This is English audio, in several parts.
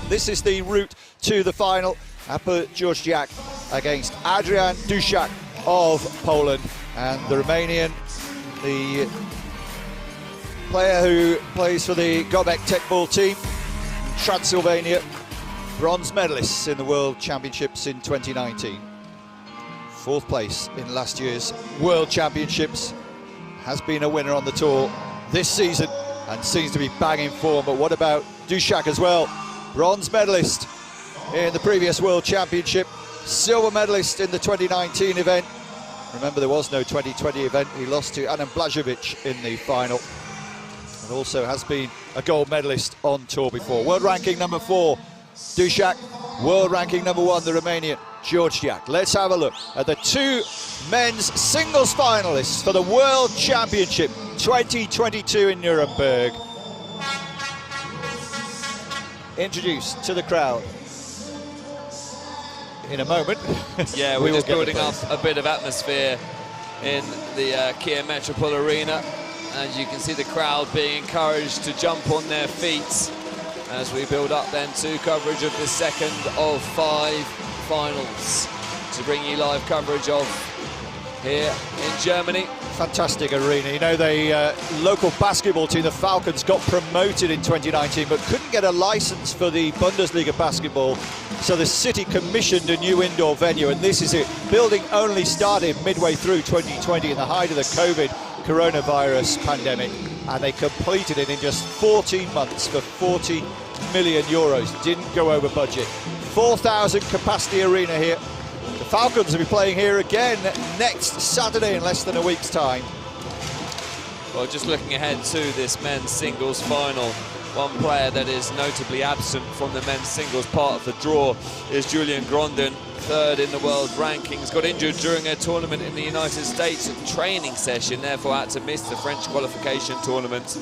This is the route to the final. Apor Gyorgydeak against Adrian Duszak of Poland, and the Romanian, the player who plays for the Gyorgydeak Teqball team, Transylvania, bronze medalists in the World Championships in 2019. Fourth place in last year's World Championships, has been a winner on the tour this season and seems to be banging form. But what about Duszak as well? Bronze medalist in the previous World Championship, silver medalist in the 2019 event. Remember, there was no 2020 event. He lost to Adam Blažević in the final, and also has been a gold medalist on tour before. World ranking number 4, Duszak. World ranking number 1, the Romanian, Gyorgydeak. Let's have a look at the two men's singles finalists for the World Championship 2022 in Nuremberg. Introduced to the crowd in a moment. Yeah, we're just building up a bit of atmosphere in the Kia Metropol Arena. As you can see, the crowd being encouraged to jump on their feet as we build up then to coverage of the second of 5 finals to bring you live coverage of here in Germany. Fantastic arena. You know, the local basketball team, the Falcons, got promoted in 2019 but couldn't get a license for the Bundesliga basketball, so the city commissioned a new indoor venue, and this is it. Building only started midway through 2020 in the height of the COVID coronavirus pandemic, and they completed it in just 14 months for 40 million euros. Didn't go over budget. 4,000 capacity arena here. The Falcons will be playing here again next Saturday in less than a week's time. Well, just looking ahead to this men's singles final, one player that is notably absent from the men's singles part of the draw is Julian Grondin, 3rd in the world rankings. Got injured during a tournament in the United States, a training session, therefore had to miss the French qualification tournament.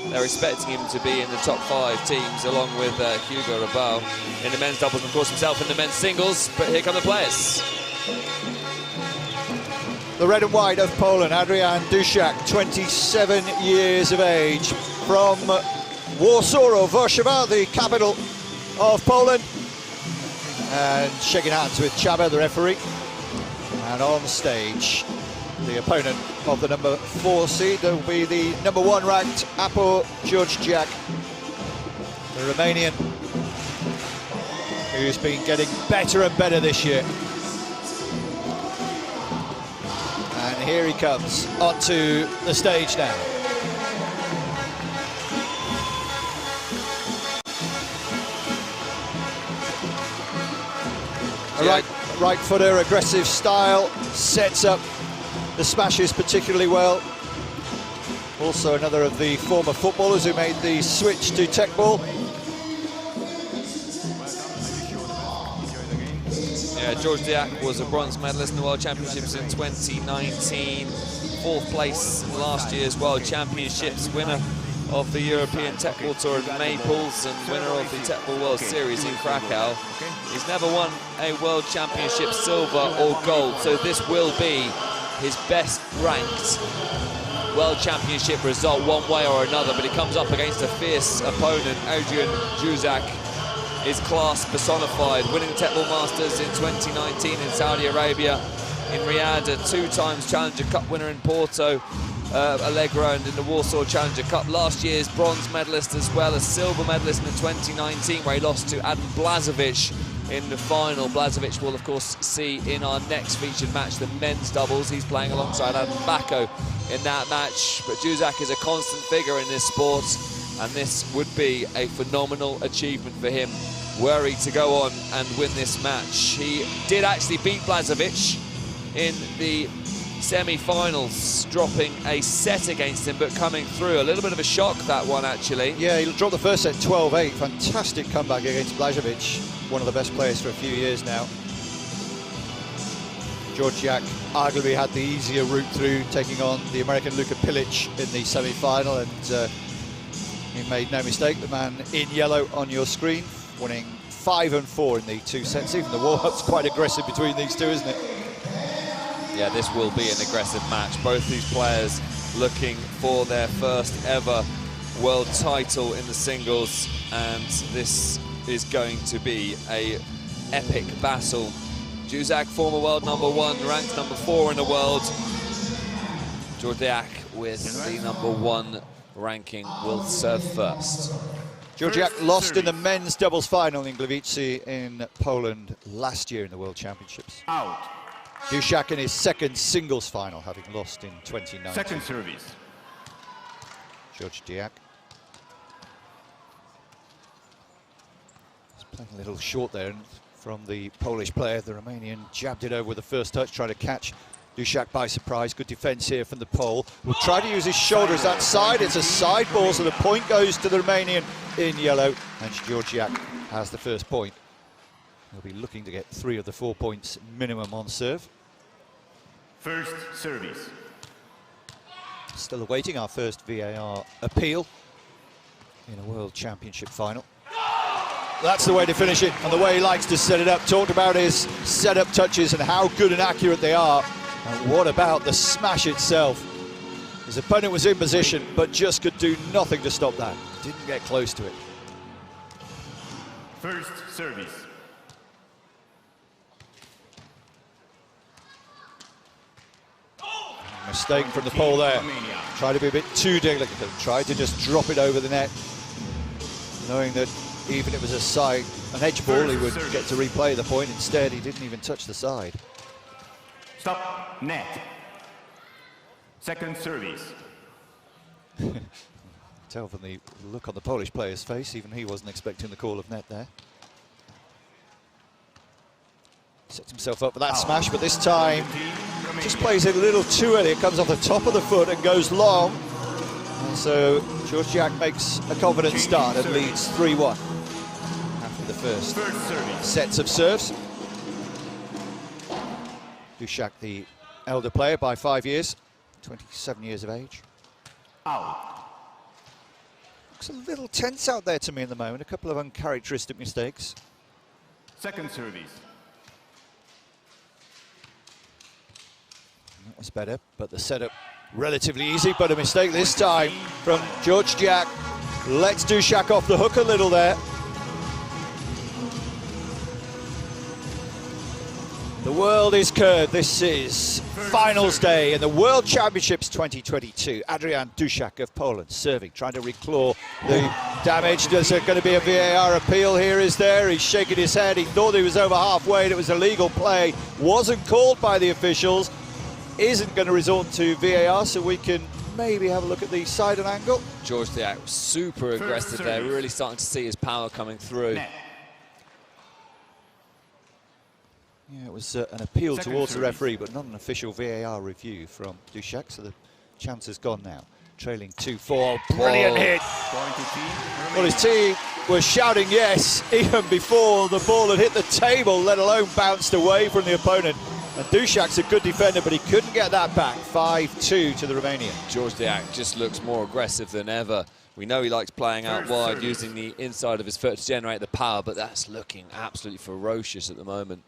They're expecting him to be in the top 5 teams along with Hugo Rabal in the men's doubles, and of course himself in the men's singles. But here come the players. The red and white of Poland, Adrian Duszak, 27 years of age, from Warsaw or Warszawa, the capital of Poland, and shaking hands with Chaba, the referee. And on stage, the opponent of the number 4 seed will be the number 1 ranked Apor Gyorgydeak, the Romanian, who's been getting better and better this year. And here he comes onto the stage now. A right footer, aggressive style, sets up the smashes particularly well. Also another of the former footballers who made the switch to Teqball. Yeah, Gyorgydeak was a bronze medalist in the World Championships in 2019. 4th place in last year's World Championships, winner of the European Teqball Tour at Naples and winner of the Teqball World Series in Krakow. He's never won a World Championship silver or gold, so this will be his best ranked World Championship result one way or another, but he comes up against a fierce opponent. Adrian Duszak is class personified, winning the Teqball Masters in 2019 in Saudi Arabia, in Riyadh, a 2-times Challenger Cup winner in Porto Alegre, and in the Warsaw Challenger Cup. Last year's bronze medalist as well, a silver medalist in 2019 where he lost to Adam Blažević in the final. Blažević will of course see in our next featured match the men's doubles. He's playing alongside Adam Bako in that match, but Duszak is a constant figure in this sport, and this would be a phenomenal achievement for him were he to go on and win this match. He did actually beat Blažević in the semi-finals, dropping a set against him, but coming through. A little bit of a shock, that one, actually. Yeah, he dropped the first set 12-8. Fantastic comeback against Blažević, one of the best players for a few years now. Gyorgydeak arguably had the easier route through, taking on the American Luka Pilic in the semi-final, and he made no mistake. The man in yellow on your screen, winning 5 and 4 in the 2 sets. Even the warm-up's quite aggressive between these two, isn't it? Yeah, this will be an aggressive match. Both these players looking for their first ever world title in the singles, and this is going to be a epic battle. Duszak, former world #1, ranked #4 in the world. Gyorgydeak with the #1 ranking will serve first. Gyorgydeak lost in the men's doubles final in Gliwice in Poland last year in the World Championships. Out. Duszak in his second singles final, having lost in 2019. Second service. Gyorgydeak. He's playing a little short there from the Polish player. The Romanian jabbed it over with the first touch, trying to catch Duszak by surprise. Good defence here from the Pole. Will try to use his shoulders that side. It's a side ball, so the point goes to the Romanian in yellow, and Gyorgydeak has the first point. He'll be looking to get 3 of the 4 points minimum on serve. First service. Still awaiting our first VAR appeal in a World Championship final. That's the way to finish it, and the way he likes to set it up. Talked about his set-up touches and how good and accurate they are. And what about the smash itself? His opponent was in position, but just could do nothing to stop that. Didn't get close to it. First service. Mistake from the Pole there. Tried to be a bit too delicate. Tried to just drop it over the net, knowing that even if it was an edge ball, he would get to replay the point. Instead, he didn't even touch the side. Stop, net. Second service. Tell from the look on the Polish player's face, even he wasn't expecting the call of net there. Sets himself up for that smash, but this time just plays it a little too early. It comes off the top of the foot and goes long. And so Gyorgydeak makes a confident start and leads 3-1 after the first sets of serves. Duszak, the elder player by 5 years, 27 years of age. Out. Looks a little tense out there to me in the moment. A couple of uncharacteristic mistakes. Second service. That was better, but the setup relatively easy, but a mistake this time from Gyorgydeak. Lets Duszak off the hook a little there. The world is curved. This is finals day in the World Championships 2022. Adrian Duszak of Poland serving, trying to reclaw the damage. There's going to be a VAR appeal here, is there? He's shaking his head. He thought he was over halfway and it was a legal play. Wasn't called by the officials. Isn't going to resort to VAR, so we can maybe have a look at the side and angle. Gyorgydeak super aggressive there, really starting to see his power coming through. Net. Yeah, it was an appeal towards the referee, but not an official VAR review from Duszak, so the chance is gone now. Trailing 2-4, brilliant hit. Well, his team was shouting yes even before the ball had hit the table, let alone bounced away from the opponent. And Duszak's a good defender, but he couldn't get that back. 5-2 to the Romanian. Gyorgydeak just looks more aggressive than ever. We know he likes playing out wide, using the inside of his foot to generate the power, but that's looking absolutely ferocious at the moment.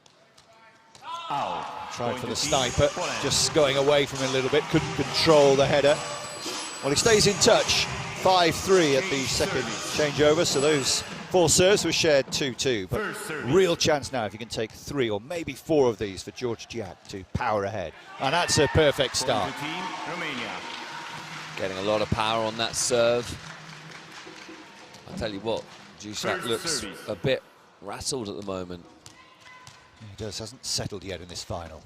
Tried for the sniper, just going away from it a little bit, couldn't control the header. Well, he stays in touch. 5-3 at the second changeover, so those 4 serves were shared 2-2, but real chance now if you can take 3 or maybe 4 of these for Gyorgydeak to power ahead. And that's a perfect start. Getting a lot of power on that serve. I'll tell you what, Duszak looks a bit rattled at the moment. He does, hasn't settled yet in this final.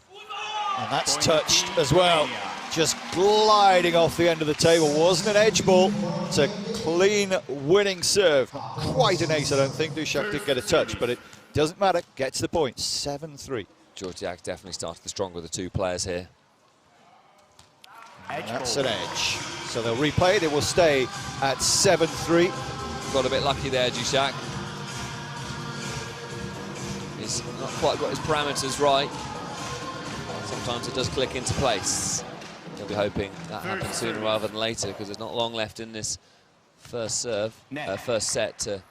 And that's touched as well. Just gliding off the end of the table. Wasn't an edge ball. It's a clean winning serve. Not quite an ace, I don't think. Duszak did get a touch, but it doesn't matter. Gets the point. 7-3. Gyorgydeak definitely started the stronger of the 2 players here. And that's an edge. So they'll replay it. It will stay at 7-3. Got a bit lucky there, Duszak. He's not quite got his parameters right. Sometimes it does click into place. He'll be hoping that happens sooner rather than later, because there's not long left in this first serve, first set to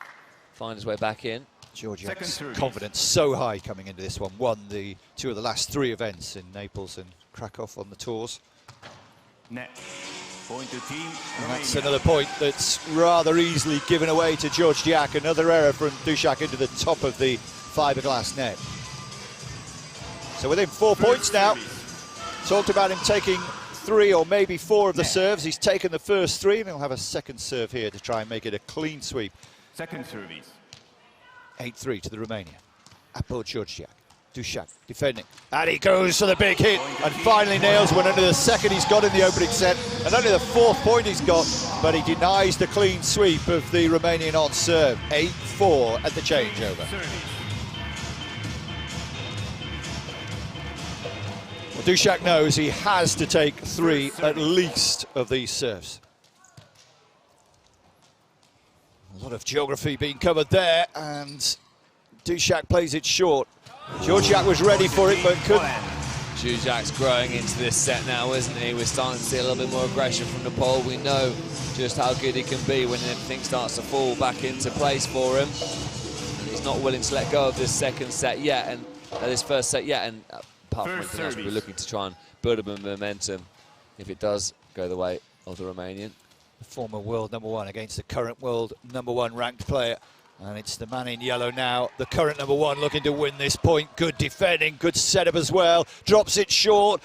find his way back in. Gyorgydeak's confidence so high coming into this one. Won the 2 of the last 3 events in Naples and Krakow on the tours. Net. Point to team. And that's Romania. another point that's rather easily given away to Gyorgydeak. Another error from Duszak into the top of the fiberglass net. So within 4 points now. Talked about him taking 3 or maybe 4 of the serves. He's taken the first 3, and he'll have a second serve here to try and make it a clean sweep. Second service. 8-3 to the Romanian. Apor Gyorgydeak. Duszak defending. And he goes for the big hit and finally nails one under the second he's got in the opening set. And only the 4th point he's got, but he denies the clean sweep of the Romanian on serve. 8-4 at the changeover. Well, Duszak knows he has to take 3 at least of these serves. A lot of geography being covered there, and Duszak plays it short. Gyorgydeak was ready for it, but couldn't. Duszak's growing into this set now, isn't he? We're starting to see a little bit more aggression from the pole. We know just how good he can be when everything starts to fall back into place for him. And he's not willing to let go of this second set yet, and this first set yet. And apart from anything else, we're looking to try and build up a momentum if it does go the way of the Romanian. The former world #1 against the current world #1 ranked player. And it's the man in yellow now, the current #1, looking to win this point. Good defending, good setup as well. Drops it short.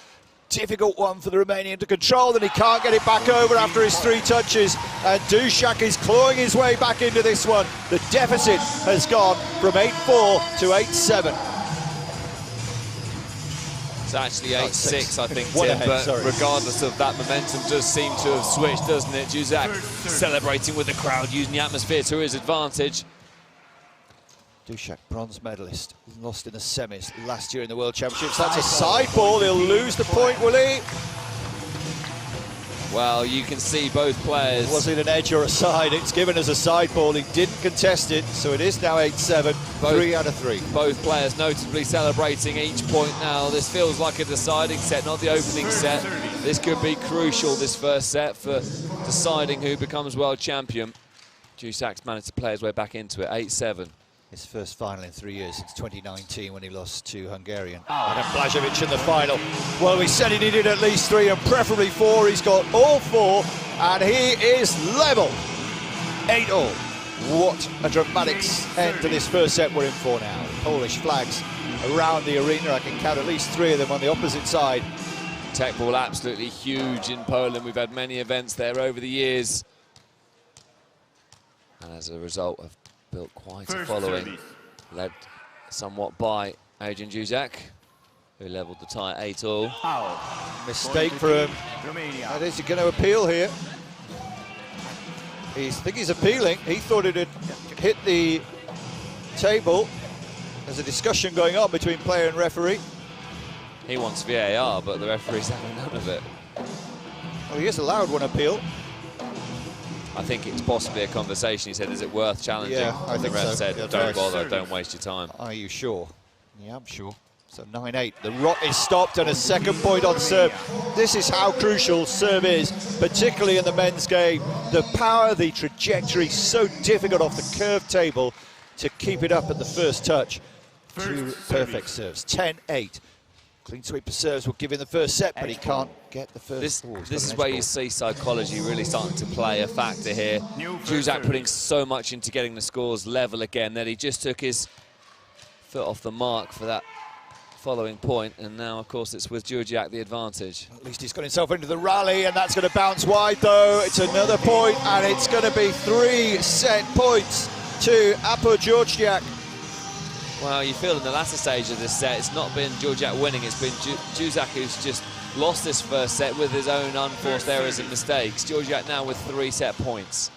Difficult one for the Romanian to control, and he can't get it back over after his 3 touches. And Duszak is clawing his way back into this one. The deficit has gone from 8-4 to 8-7. It's actually 8-6, I think, One Tim, ahead, but sorry. regardless of that, momentum does seem to have switched, doesn't it? Duszak celebrating with the crowd, using the atmosphere to his advantage. Duszak, bronze medalist, lost in the semis last year in the World Championships. That's a side ball, he'll lose the point, will he? Well, you can see both players. Was it an edge or a side? It's given as a side ball, he didn't contest it, so it is now 8-7, 3 out of 3. Both players notably celebrating each point now. This feels like a deciding set, not the opening set. This could be crucial, this first set, for deciding who becomes world champion. Duszak's managed to play his way back into it, 8-7. His first final in 3 years, since 2019 when he lost to Hungarian. Adam Blažević in the final. Well, we said he needed at least 3 and preferably 4. He's got all 4 and he is level. 8-all. What a dramatic end to this first set we're in for now. Polish flags around the arena. I can count at least 3 of them on the opposite side. Teqball absolutely huge in Poland. We've had many events there over the years. And as a result of built quite a following, led somewhat by Adrian Duszak, who levelled the tie 8-all. Mistake for him. And is he going to appeal here? I think he's appealing. He thought it had hit the table. There's a discussion going on between player and referee. He wants VAR, but the referee's having none of it. Well, he is allowed one appeal. I think it's possibly a conversation. He said, is it worth challenging? Yeah, I think the ref so. said, Yeah, don't bother, don't waste your time. Are you sure? Yeah, I'm sure. So 9-8. The rot is stopped and a second point on serve. This is how crucial serve is, particularly in the men's game. The power, the trajectory, so difficult off the curved table to keep it up at the first touch. 2 perfect serves. 10-8. Clean sweep of serves will give him the first set, but he can't get the first. This is where you see psychology really starting to play a factor here. Duszak putting so much into getting the scores level again that he just took his foot off the mark for that following point, and now, of course, it's with Gyorgydeak the advantage. At least he's got himself into the rally, and that's going to bounce wide, though. It's another point, and it's going to be 3 set points to Apor Gyorgydeak. Well, you feel in the latter stage of this set, it's not been Gyorgydeak winning, it's been Duszak who's just lost this first set with his own unforced errors and mistakes. Gyorgydeak now with 3 set points.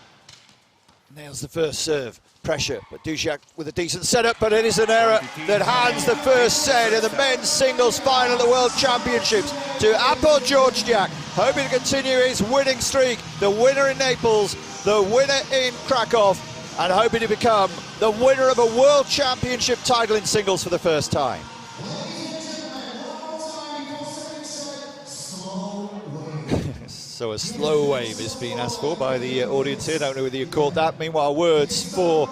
Nails the first serve, pressure, but Duszak with a decent setup, but it is an error that hands the first set in the men's singles final of the World Championships to Apor Gyorgydeak, hoping to continue his winning streak, the winner in Naples, the winner in Krakow, and hoping to become the winner of a World Championship title in singles for the first time. So a slow wave is being asked for by the audience here. Don't know whether you caught that. Meanwhile, words for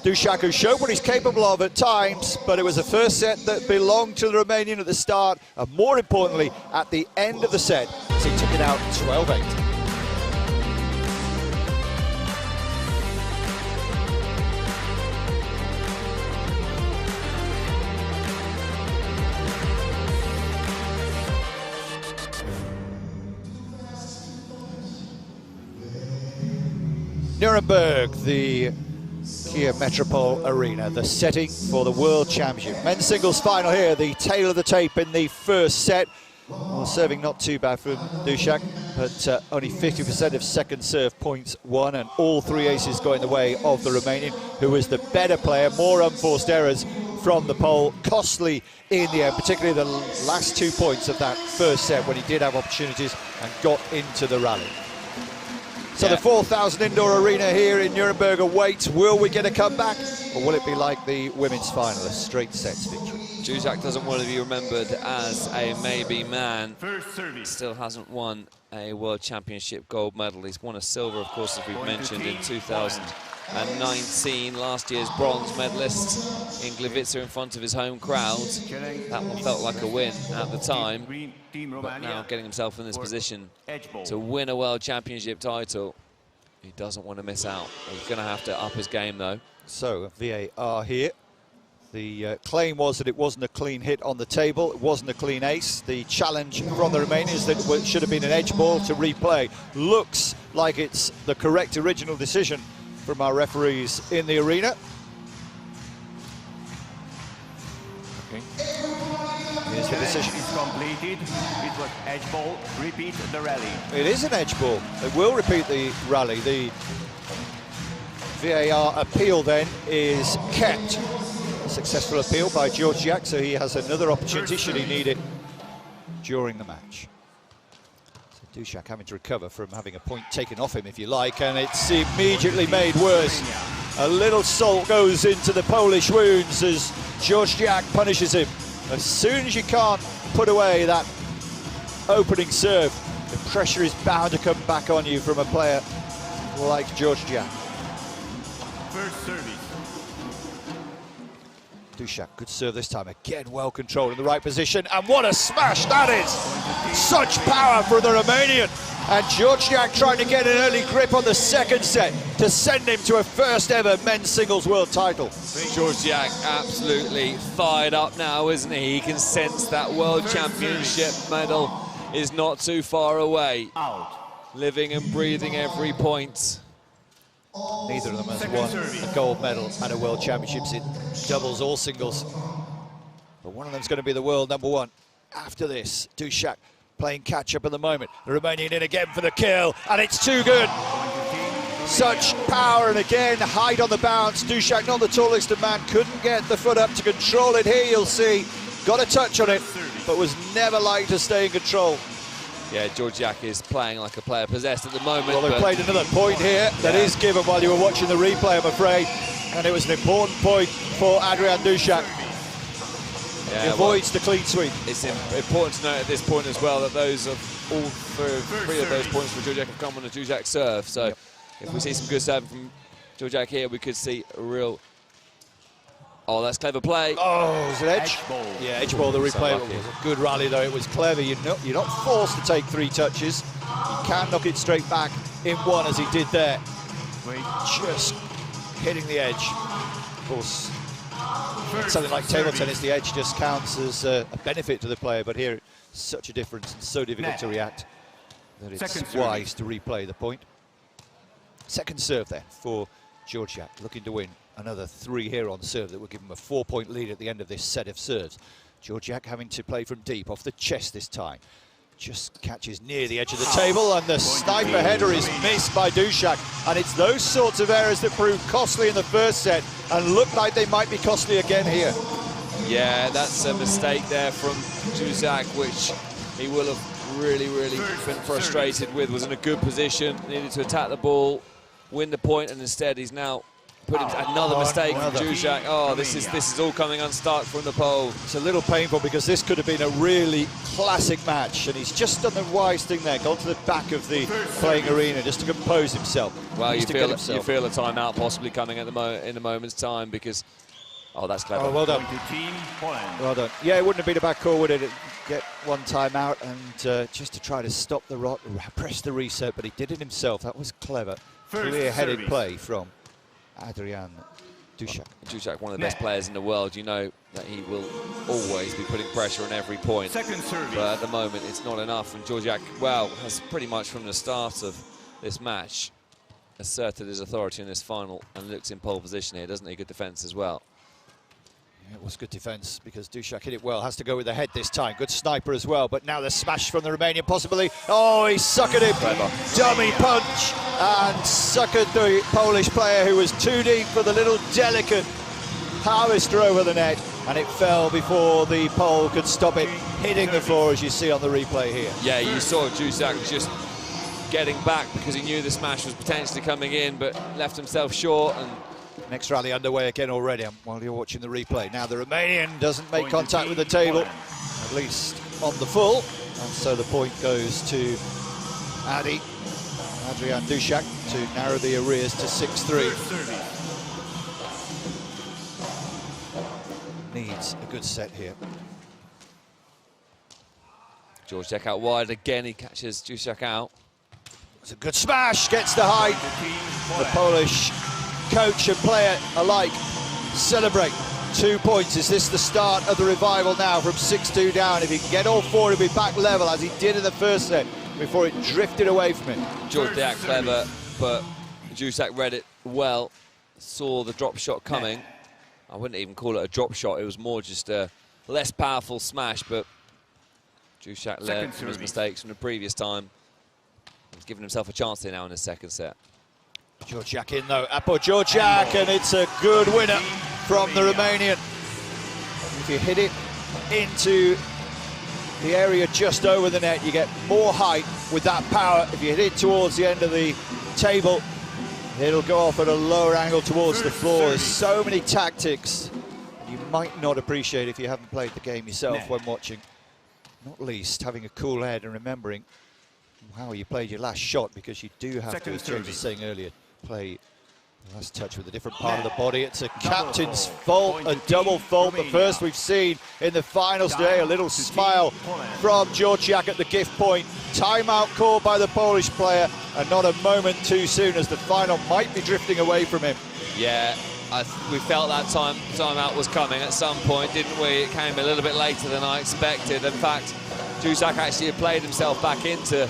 Duszak, who showed what he's capable of at times, but it was a first set that belonged to the Romanian at the start, and more importantly, at the end of the set, as he took it out 12-8. Nuremberg, the Kia Metropole Arena, the setting for the World Championship. Men's singles final here, the tail of the tape in the first set. Well, serving not too bad from Duszak, but only 50% of second serve points won, and all three aces going the way of the Romanian, who was the better player. More unforced errors from the Pole, costly in the end, particularly the last 2 points of that first set when he did have opportunities and got into the rally. So the 4,000 indoor arena here in Nuremberg awaits. Will we get a comeback, or will it be like the women's final, a straight sets victory? Duszak doesn't want to be remembered as a maybe man. First service. Still hasn't won a World Championship gold medal. He's won a silver, of course, as we've mentioned, in 2019. Last year's bronze medalist in Gliwice in front of his home crowd. That one felt like a win at the time, but now getting himself in this position to win a World Championship title, he doesn't want to miss out. He's going to have to up his game, though. So, VAR here. The claim was that it wasn't a clean hit on the table, it wasn't a clean ace. The challenge from the Romanians that it should have been an edge ball to replay. Looks like it's the correct original decision from our referees in the arena. Okay. Here's the decision. Is completed. It was edge ball. Repeat the rally. It is an edge ball. It will repeat the rally. The VAR appeal then is kept. Successful appeal by Gyorgydeak, so he has another opportunity should he need it during the match. So Duszak having to recover from having a point taken off him, if you like, and it's immediately made worse. A little salt goes into the Polish wounds as Gyorgydeak punishes him. As soon as you can't put away that opening serve, the pressure is bound to come back on you from a player like Gyorgydeak. First service. Duszak, good serve this time, again well controlled in the right position, and what a smash that is! Such power for the Romanian, and Gyorgydeak trying to get an early grip on the second set to send him to a first ever men's singles world title. Gyorgydeak absolutely fired up now, isn't he? He can sense that World Championship medal is not too far away. Out. Living and breathing every point. Neither of them has won a gold medal at a World Championships in doubles or singles. But one of them's going to be the world #1 after this. Duszak playing catch-up at the moment. The Romanian in again for the kill, and it's too good. Such power, and again, height on the bounce. Duszak, not the tallest of man, couldn't get the foot up to control it here, you'll see. Got a touch on it, but was never like to stay in control. Yeah, Gyorgydeak is playing like a player possessed at the moment. Well, they played another point here that is given while you were watching the replay, I'm afraid. And it was an important point for Adrian Duszak. Yeah, he avoids the clean sweep. It's important to note at this point as well that those of all three of those points for Gyorgydeak have come on a Duszak serve. So if we see some good serving from Gyorgydeak here, we could see a real... Oh, that's clever play. Oh, is it edge? Ball. Yeah, edge ball, the replay. It was a good rally, though. It was clever. You're not forced to take 3 touches. You can knock it straight back in one, as he did there. Just hitting the edge. Of course, something like table tennis, the edge just counts as a benefit to the player, but here, such a difference and so difficult to react that it's wise to replay the point. Second serve there for Gyorgydeak, looking to win another 3 here on serve that will give him a 4-point lead at the end of this set of serves. Gyorgydeak having to play from deep, off the chest this time. Just catches near the edge of the table, and the sniper header is missed by Duszak. And it's those sorts of errors that proved costly in the first set and look like they might be costly again here. Yeah, that's a mistake there from Duszak, which he will have really been frustrated with. Was in a good position, needed to attack the ball, win the point, and instead he's now put him another mistake from Duszak. Oh, this is all coming unstuck from the pole. It's a little painful because this could have been a really classic match, and he's just done the wise thing there, gone to the back of the playing arena just to compose himself. Well, you feel a timeout possibly coming at in a moment's time because, oh, that's clever. Oh, well done. Well done. Yeah, it wouldn't have been a bad call, would it? Get one time out and just to try to stop the rot, press the reset, but he did it himself. That was clever. Clear-headed play from Adrian Duszak. Duszak, one of the best players in the world. You know that he will always be putting pressure on every point. Second service. But at the moment, it's not enough. And Gyorgydeak, well, has pretty much from the start of this match asserted his authority in this final and looks in pole position here, doesn't he? Good defence as well. Yeah, it was good defence because Duszak hit it well. Has to go with the head this time. Good sniper as well. But now the smash from the Romanian possibly. Oh, he suckered him. Clever. Dummy punch and suckered the Polish player who was too deep for the little delicate harvester over the net. And it fell before the pole could stop it hitting the floor, as you see on the replay here. Yeah, you saw Duszak just getting back because he knew the smash was potentially coming in, but left himself short. And next rally underway again already while you're watching the replay. Now the Romanian doesn't make contact with the table, at least on the full, and so the point goes to Adrian Duszak to narrow the arrears to 6-3. Needs a good set here. Gyorgydeak out wide again, he catches Duszak out. It's a good smash, gets the height. The Polish coach and player alike celebrate 2 points. Is this the start of the revival now from 6-2 down? If he can get all four, he'll be back level as he did in the first set before it drifted away from him. Gyorgydeak clever, but Duszak read it well, saw the drop shot coming. I wouldn't even call it a drop shot, it was more just a less powerful smash, but Duszak learned from his mistakes from the previous time. He's given himself a chance here now in his second set. Gyorgydeak in though, Apor Gyorgydeak, and it's a good winner from the Romanian. If you hit it into the area just over the net, you get more height with that power. If you hit it towards the end of the table, it'll go off at a lower angle towards the floor. There's so many tactics you might not appreciate if you haven't played the game yourself when watching. Not least having a cool head and remembering how you played your last shot, because you do have to, as James was saying earlier, play the last touch with a different part of the body. It's a captain's fault, a double fault, the first we've seen in the finals today. A little smile from Gyorgydeak at the gift point. Timeout called by the Polish player, and not a moment too soon, as the final might be drifting away from him. Yeah, we felt that timeout was coming at some point, didn't we? It came a little bit later than I expected. In fact, Duszak actually had played himself back into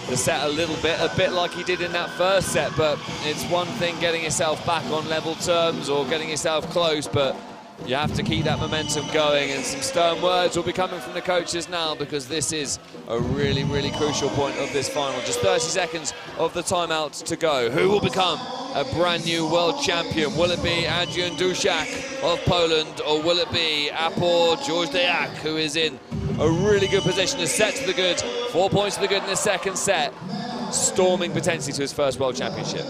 the set a bit like he did in that first set, but it's one thing getting yourself back on level terms or getting yourself close, but you have to keep that momentum going, and some stern words will be coming from the coaches now, because this is a really, really crucial point of this final. Just 30 seconds of the timeout to go. Who will become a brand new world champion? Will it be Adrian Duszak of Poland, or will it be Apor Gyorgydeak, who is in a really good position, a set to the good, 4 points to the good in the second set, storming potentially to his first world championship?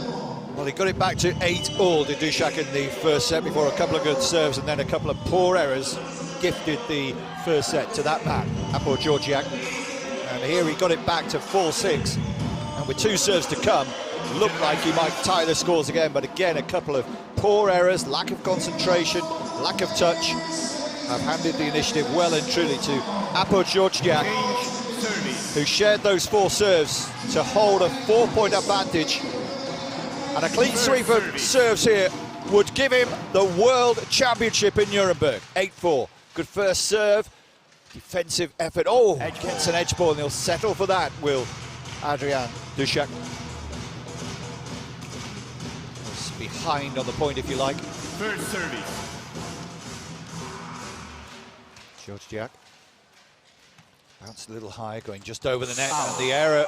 Well, he got it back to 8-all, did Duszak, in the first set, before a couple of good serves and then a couple of poor errors gifted the first set to that man, Apor Gyorgydeak. And here he got it back to 4-6, and with 2 serves to come, looked like he might tie the scores again, but again, a couple of poor errors, lack of concentration, lack of touch, have handed the initiative well and truly to Apor Gyorgydeak, who shared those 4 serves to hold a 4-point advantage. And a clean sweep of serves here would give him the World Championship in Nuremberg. 8-4. Good first serve. Defensive effort. Oh, gets an edge ball, and he'll settle for that, will Adrian Duszak. Behind on the point, if you like. First service. Gyorgydeak. Bounced a little high, going just over the net, and the error,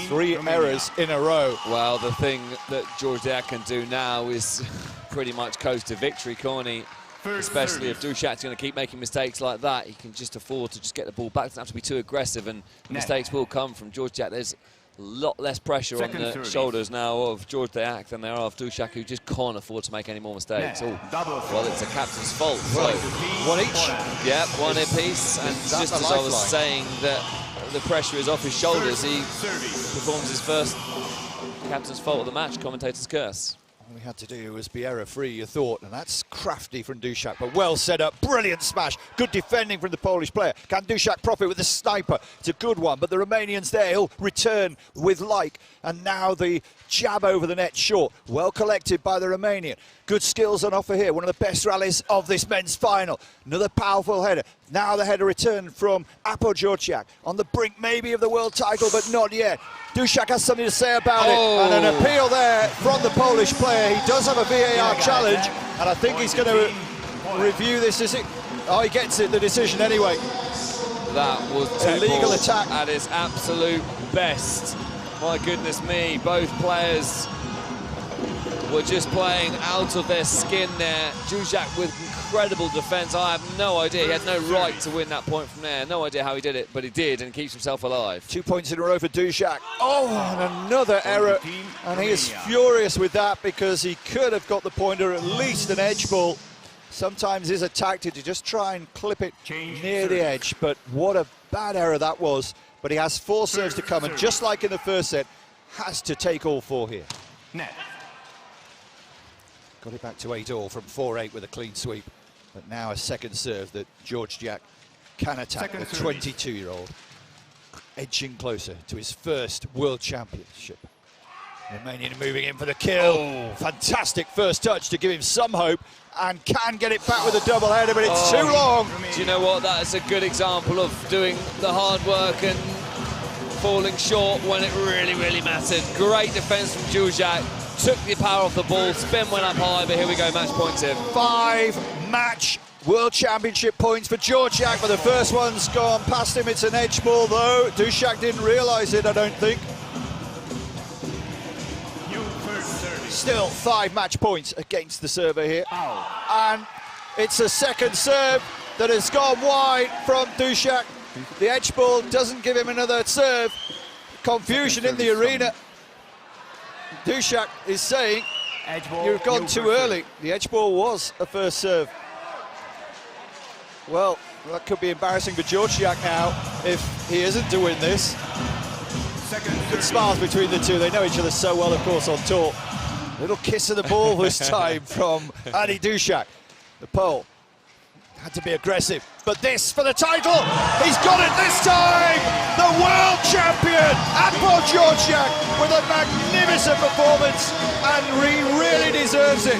3 errors in a row. Well, the thing that Gyorgydeak can do now is pretty much close to victory, can't he? Especially if Duszak's going to keep making mistakes like that, he can just afford to just get the ball back. Doesn't have to be too aggressive, and mistakes will come from Gyorgydeak. There's a lot less pressure on the shoulders now of Gyorgydeak than there are of Duszak, who just can't afford to make any more mistakes. Oh, well, it's a captain's fault. So 1 each. Yeah, 1 apiece. And just as I was saying that the pressure is off his shoulders, he performs his first captain's fault of the match, commentator's curse. All he had to do was be error-free, you thought, and that's crafty from Duszak, but well set up, brilliant smash, good defending from the Polish player. Can Duszak profit with the sniper? It's a good one, but the Romanian's there, he'll return with like, and now the jab over the net short, well collected by the Romanian. Good skills on offer here, one of the best rallies of this men's final. Another powerful header. Now the header return from Apor Gyorgydeak, on the brink maybe of the world title, but not yet. Duszak has something to say about it, and an appeal there from the Polish player. He does have a VAR challenge, and I think he's going to review this. Is it? Oh, he gets it, the decision anyway. That was illegal attack at its absolute best. My goodness me, both players were just playing out of their skin there. Duszak with incredible defence. I have no idea. He had no right to win that point from there. No idea how he did it, but he did, and keeps himself alive. 2 points in a row for Duszak. Oh, and another error. And he is furious with that because he could have got the point or at least an edge ball. Sometimes his tactic to just try and clip it near the edge, but what a bad error that was. But he has 4 serves to come, and just like in the first set, has to take all 4 here. Net. Got it back to 8-all from 4-8 with a clean sweep. But now a second serve that Gyorgydeak can attack, the 22-year-old, edging closer to his first World Championship. Romanian moving in for the kill. Oh. Fantastic first touch to give him some hope, and can get it back with a double header, but it's too long. Do you know what? That is a good example of doing the hard work and falling short when it really, really mattered. Great defence from Duszak. Took the power off the ball, spin went up high, but here we go, match point him. 5 match World Championship points for Gyorgydeak, but the first one's gone past him. It's an edge ball though. Duszak didn't realise it, I don't think. Still 5 match points against the server here. And it's a second serve that has gone wide from Duszak. The edge ball doesn't give him another serve. Confusion in the arena. Duszak is saying, you've gone too early. The edge ball was a first serve. Well, that could be embarrassing for Gyorgydeak now if he isn't to win this. Good smiles between the two. They know each other so well, of course, on tour. Little kiss of the ball this time from Adi Duszak. The Pole had to be aggressive, but this for the title. He's got it this time. The world champion, Apor Gyorgydeak, with a magnificent performance, and he really deserves it.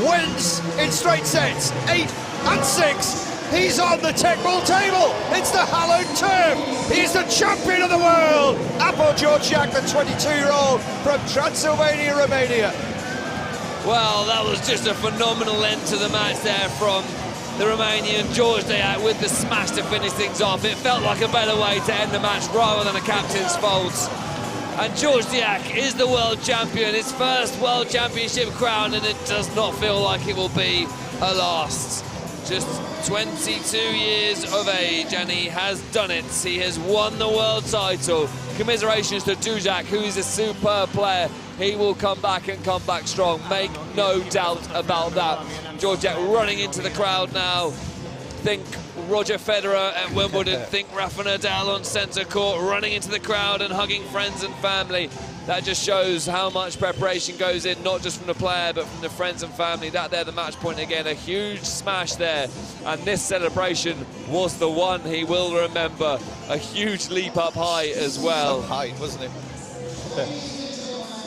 Wins in straight sets, 8 and 6. He's on the Teqball table. It's the hallowed turf. He's the champion of the world. Apor Gyorgydeak, the 22-year-old from Transylvania, Romania. Well, that was just a phenomenal end to the match there from the Romanian Gyorgydeak with the smash to finish things off. It felt like a better way to end the match rather than a captain's fault. And Gyorgydeak is the world champion, his first world championship crown, and it does not feel like it will be a last. Just 22 years of age, and he has done it. He has won the world title. Commiserations to Duszak, who is a superb player. He will come back and come back strong. Make no doubt about that. Gyorgydeak running into the crowd now. Think Roger Federer at Wimbledon. Think Rafa Nadal on centre court, running into the crowd and hugging friends and family. That just shows how much preparation goes in, not just from the player, but from the friends and family. That there, the match point again, a huge smash there. And this celebration was the one he will remember. A huge leap up high as well. Up high, wasn't it?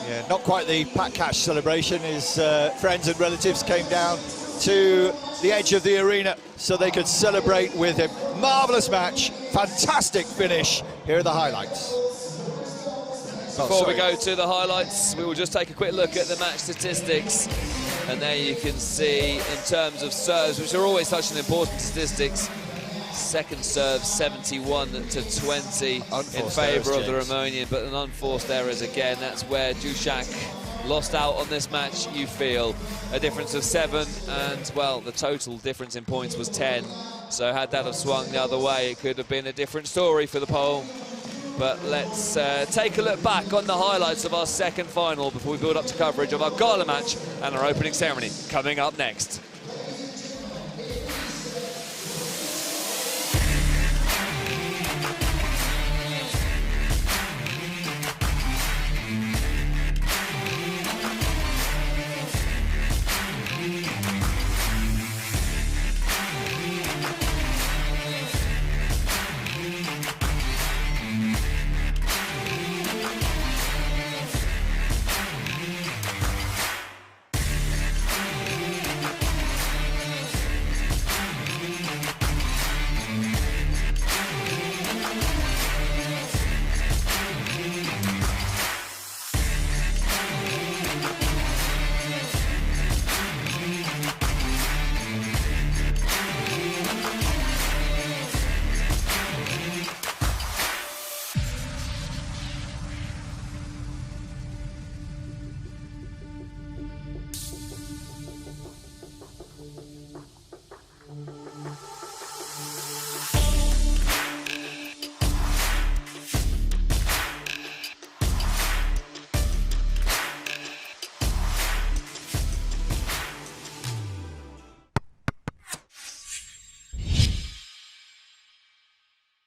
Yeah, not quite the Pat Cash celebration. His friends and relatives came down to the edge of the arena so they could celebrate with him. Marvellous match, fantastic finish. Here are the highlights. Before we go to the highlights, we will just take a quick look at the match statistics. And there you can see, in terms of serves, which are always such an important statistics, second serve 71 to 20 in favour of the Romanian, but an unforced errors again. That's where Duszak lost out on this match. You feel a difference of 7, and well, the total difference in points was 10. So had that have swung the other way, it could have been a different story for the Pole. But let's take a look back on the highlights of our second final before we build up to coverage of our gala match and our opening ceremony coming up next.